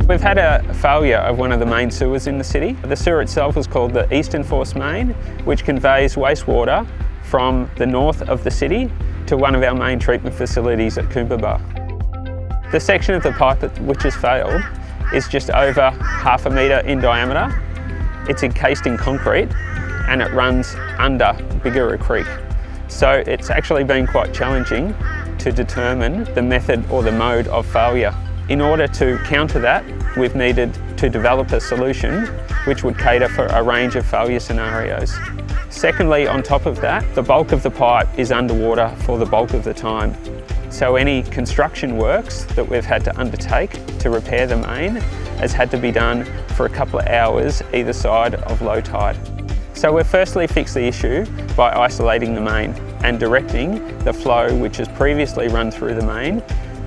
We've had a failure of one of the main sewers in the city. The sewer itself is called the Eastern Force Main, which conveys wastewater from the north of the city to one of our main treatment facilities at Coombaba. The section of the pipe which has failed is just over 1/2 metre in diameter. It's encased in concrete and it runs under Biggera Creek. So it's actually been quite challenging to determine the method or the mode of failure. In order to counter that, we've needed to develop a solution which would cater for a range of failure scenarios. Secondly, on top of that, the bulk of the pipe is underwater for the bulk of the time. So any construction works that we've had to undertake to repair the main has had to be done for a couple of hours either side of low tide. So we've firstly fixed the issue by isolating the main and directing the flow which has previously run through the main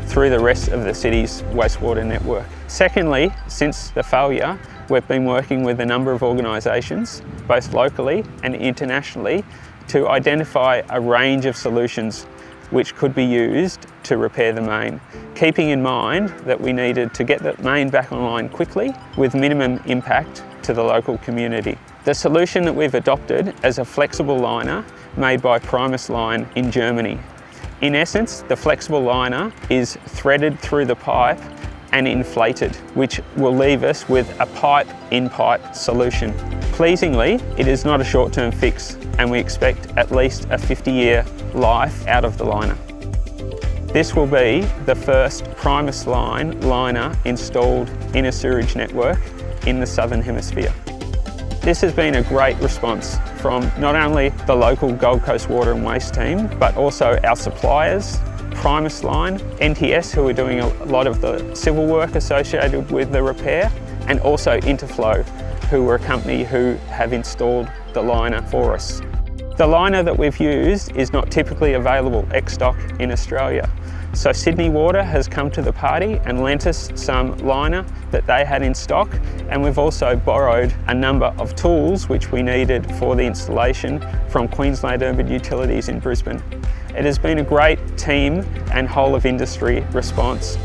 through the rest of the city's wastewater network. Secondly, since the failure, we've been working with a number of organisations, both locally and internationally, to identify a range of solutions which could be used to repair the main, keeping in mind that we needed to get the main back online quickly with minimum impact to the local community. The solution that we've adopted is a flexible liner made by Primus Line in Germany. In essence, the flexible liner is threaded through the pipe and inflated, which will leave us with a pipe-in-pipe solution. Pleasingly, it is not a short-term fix and we expect at least a 50-year life out of the liner. This will be the first Primus Line liner installed in a sewerage network in the Southern Hemisphere. This has been a great response from not only the local Gold Coast Water and Waste team, but also our suppliers, Primus Line, NTS, who are doing a lot of the civil work associated with the repair, and also Interflow, who are a company who have installed the liner for us. The liner that we've used is not typically available ex-stock in Australia. So Sydney Water has come to the party and lent us some liner that they had in stock, and we've also borrowed a number of tools which we needed for the installation from Queensland Urban Utilities in Brisbane. It has been a great team and whole of industry response.